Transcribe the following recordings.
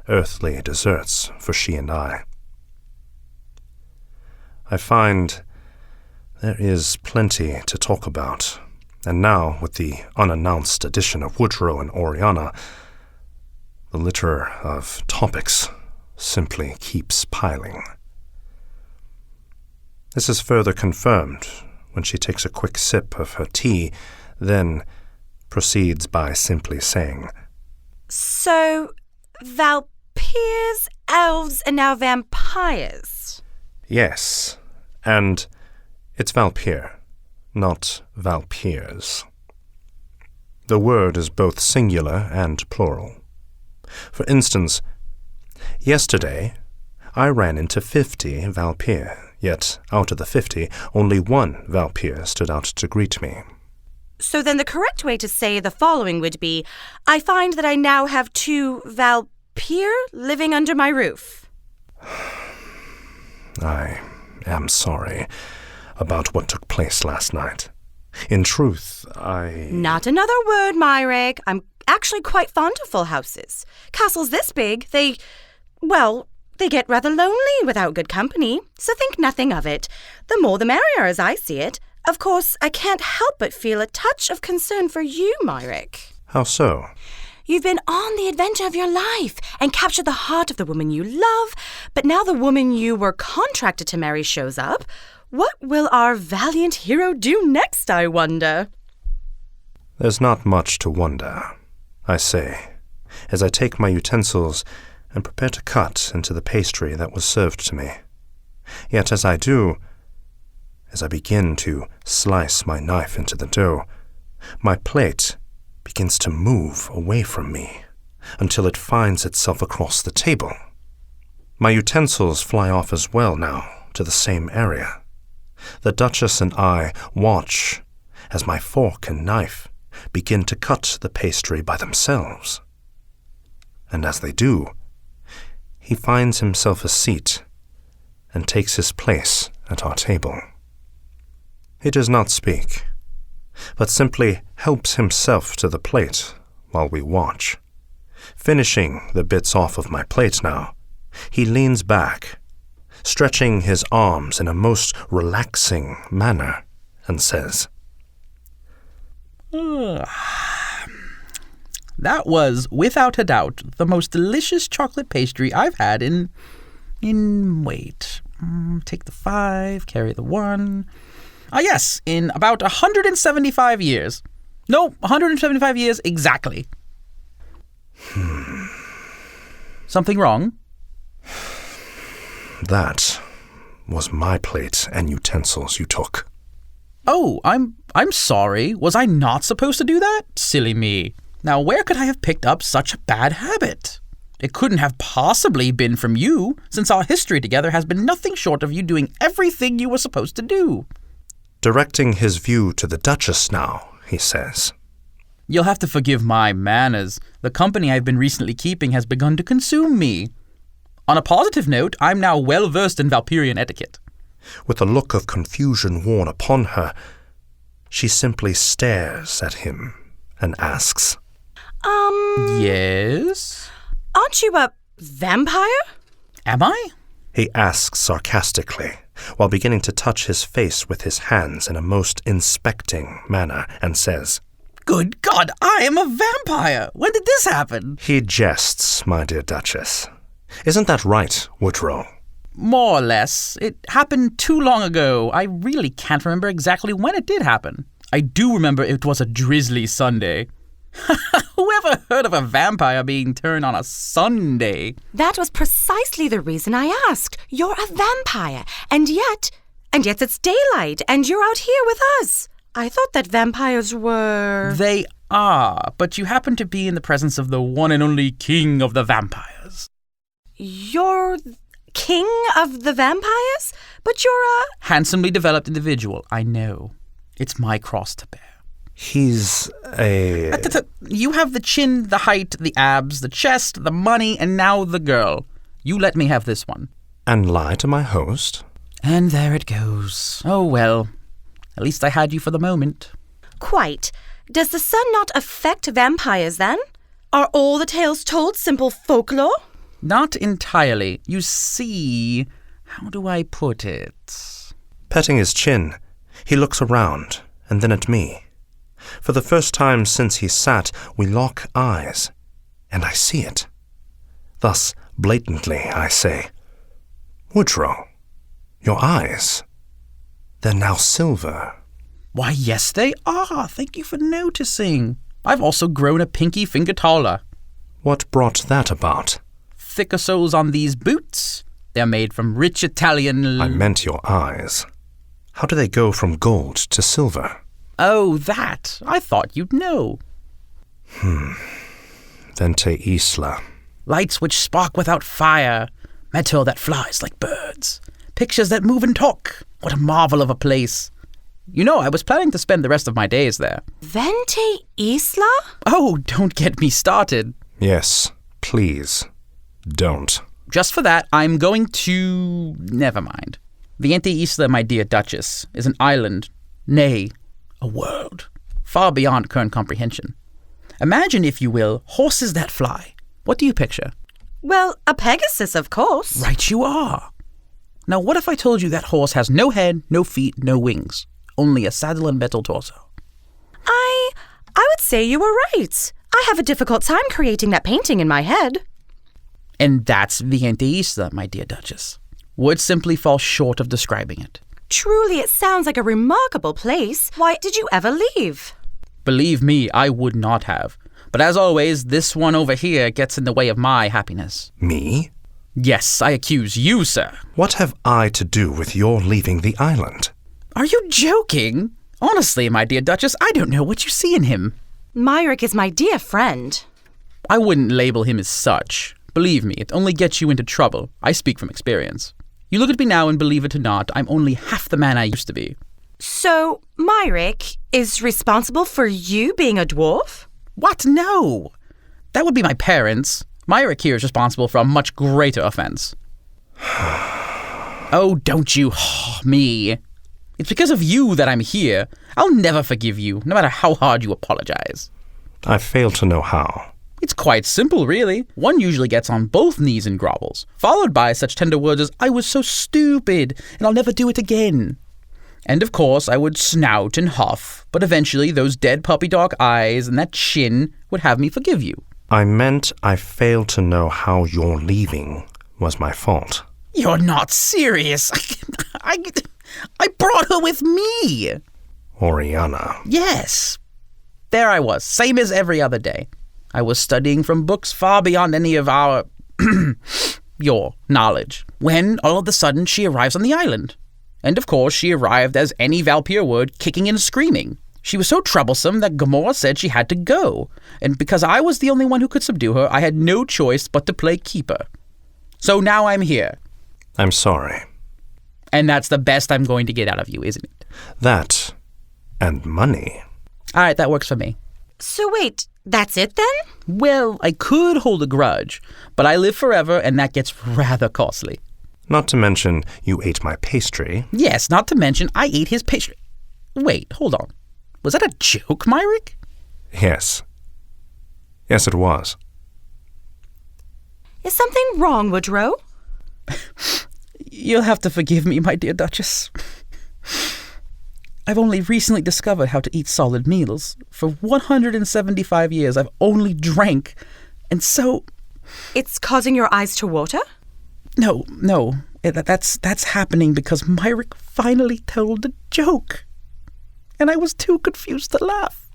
earthly deserts for she and I. I find there is plenty to talk about, and now, with the unannounced addition of Woodrow and Oriana, the litter of topics simply keeps piling. This is further confirmed when she takes a quick sip of her tea, then proceeds by simply saying, "So, Valpires, elves, and now vampires?" "Yes, and it's Valpir, not Valpires. The word is both singular and plural. For instance, yesterday I ran into 50 Valpir, yet out of the 50, only one Valpir stood out to greet me." So then the correct way to say the following would be, "I find that I now have 2 Valpir living under my roof." I am sorry about what took place last night. In truth, Not another word, Myrick. I'm actually quite fond of full houses. Castles this big, they get rather lonely without good company, so think nothing of it. The more the merrier, as I see it. Of course, I can't help but feel a touch of concern for you, Myrick. How so? You've been on the adventure of your life and captured the heart of the woman you love, but now the woman you were contracted to marry shows up. What will our valiant hero do next, I wonder? There's not much to wonder, I say, as I take my utensils and prepare to cut into the pastry that was served to me. Yet as I do, as I begin to slice my knife into the dough, my plate begins to move away from me until it finds itself across the table. My utensils fly off as well now to the same area. The Duchess and I watch as my fork and knife begin to cut the pastry by themselves. And as they do, he finds himself a seat and takes his place at our table. He does not speak, but simply helps himself to the plate while we watch. Finishing the bits off of my plate now, he leans back, stretching his arms in a most relaxing manner, and says, "That was, without a doubt, the most delicious chocolate pastry I've had wait. Take the 5, carry the 1. Yes, in about 175 years. No, 175 years exactly." Something wrong? That was my plate and utensils you took. Oh, I'm sorry. Was I not supposed to do that? Silly me. Now, where could I have picked up such a bad habit? It couldn't have possibly been from you, since our history together has been nothing short of you doing everything you were supposed to do. Directing his view to the Duchess now, he says, "You'll have to forgive my manners. The company I've been recently keeping has begun to consume me. On a positive note, I'm now well versed in Valpirian etiquette." With a look of confusion worn upon her, she simply stares at him and asks, Yes? Aren't you a vampire? Am I? He asks sarcastically, while beginning to touch his face with his hands in a most inspecting manner, and says, Good God, I am a vampire! When did this happen? He jests, my dear Duchess. Isn't that right, Woodrow? More or less. It happened too long ago. I really can't remember exactly when it did happen. I do remember it was a drizzly Sunday. Whoever heard of a vampire being turned on a Sunday? That was precisely the reason I asked. You're a vampire, and yet it's daylight, and you're out here with us. I thought that vampires were... They are, but you happen to be in the presence of the one and only king of the vampires. You're king of the vampires? But you're a... Handsomely developed individual, I know. It's my cross to bear. He's a... You have the chin, the height, the abs, the chest, the money, and now the girl. You let me have this one. And lie to my host? And there it goes. Oh, well. At least I had you for the moment. Quite. Does the sun not affect vampires, then? Are all the tales told simple folklore? Not entirely. You see, how do I put it? Petting his chin, he looks around, and then at me. For the first time since he sat, we lock eyes, and I see it. Thus, blatantly, I say, "Woodrow, your eyes, they're now silver." Why, yes, they are. Thank you for noticing. I've also grown a pinky finger taller. What brought that about? Thicker soles on these boots. They're made from rich Italian... I meant your eyes. How do they go from gold to silver? Oh, that. I thought you'd know. Vente Isla. Lights which spark without fire. Metal that flies like birds. Pictures that move and talk. What a marvel of a place. You know, I was planning to spend the rest of my days there. Vente Isla? Oh, don't get me started. Yes, please, don't. Just for that, I'm going to... Never mind. Vente Isla, my dear Duchess, is an island, nay, a world, far beyond current comprehension. Imagine, if you will, horses that fly. What do you picture? Well, a Pegasus, of course. Right you are. Now, what if I told you that horse has no head, no feet, no wings? Only a saddle and metal torso. I would say you were right. I have a difficult time creating that painting in my head. And that's Vente Isla, my dear Duchess. Words simply fall short of describing it. Truly, it sounds like a remarkable place. Why did you ever leave? Believe me, I would not have. But as always, this one over here gets in the way of my happiness. Me? Yes, I accuse you, sir. What have I to do with your leaving the island? Are you joking? Honestly, my dear Duchess, I don't know what you see in him. Myrick is my dear friend. I wouldn't label him as such. Believe me, it only gets you into trouble. I speak from experience. You look at me now and believe it or not, I'm only half the man I used to be. So, Myrick is responsible for you being a dwarf? What? No! That would be my parents. Myrick here is responsible for a much greater offense. Oh, don't you me. It's because of you that I'm here. I'll never forgive you, no matter how hard you apologize. I fail to know how. It's quite simple, really. One usually gets on both knees and grovels, followed by such tender words as, "I was so stupid, and I'll never do it again." And of course, I would snout and huff, but eventually those dead puppy dog eyes and that chin would have me forgive you. I meant I fail to know how your leaving was my fault. You're not serious. I brought her with me. Oriana. Yes. There I was, same as every other day. I was studying from books far beyond any of our, your knowledge, when all of a sudden she arrives on the island. And of course she arrived as any Valpir would, kicking and screaming. She was so troublesome that Gamora said she had to go, and because I was the only one who could subdue her, I had no choice but to play keeper. So now I'm here. I'm sorry. And that's the best I'm going to get out of you, isn't it? That and money. All right, that works for me. So wait, that's it then? Well, I could hold a grudge, but I live forever, and that gets rather costly. Not to mention, you ate my pastry. Yes, not to mention, I ate his pastry. Wait, hold on. Was that a joke, Myrick? Yes. Yes, it was. Is something wrong, Woodrow? You'll have to forgive me, my dear Duchess. I've only recently discovered how to eat solid meals. For 175 years, I've only drank, and so... It's causing your eyes to water? No. That's happening because Myrick finally told a joke. And I was too confused to laugh.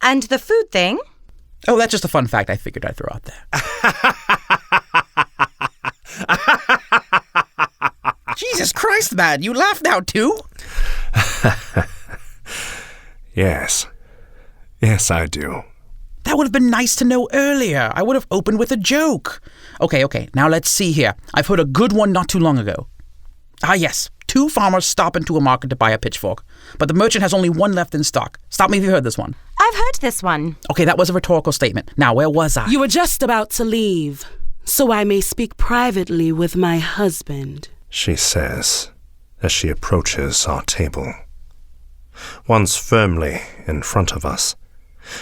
And the food thing? Oh, that's just a fun fact I figured I'd throw out there. Jesus Christ, man, you laugh now too? Yes. Yes, I do. That would have been nice to know earlier. I would have opened with a joke. Okay, now let's see here. I've heard a good one not too long ago. Ah, yes. 2 farmers stop into a market to buy a pitchfork, but the merchant has only one left in stock. Stop me if you heard this one. I've heard this one. Okay, that was a rhetorical statement. Now, where was I? You were just about to leave, so I may speak privately with my husband, she says, as she approaches our table. Once firmly in front of us,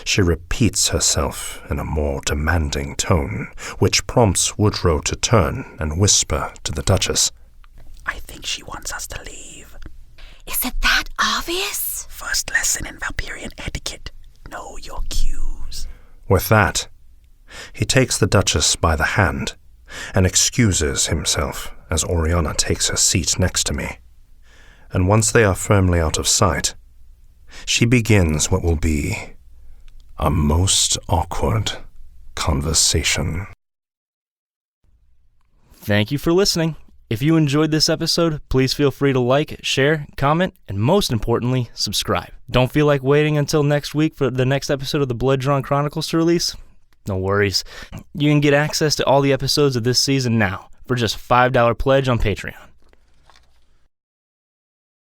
She repeats herself in a more demanding tone, which prompts Woodrow to turn and whisper to the Duchess. I think she wants us to leave. Is it that obvious? First lesson in Valpirian etiquette. Know your cues. With that, he takes the Duchess by the hand and excuses himself as Oriana takes her seat next to me. And once they are firmly out of sight, she begins what will be a most awkward conversation. Thank you for listening. If you enjoyed this episode, please feel free to like, share, comment, and most importantly, subscribe. Don't feel like waiting until next week for the next episode of the Blood Drawn Chronicles to release? No worries. You can get access to all the episodes of this season now for just a $5 pledge on Patreon.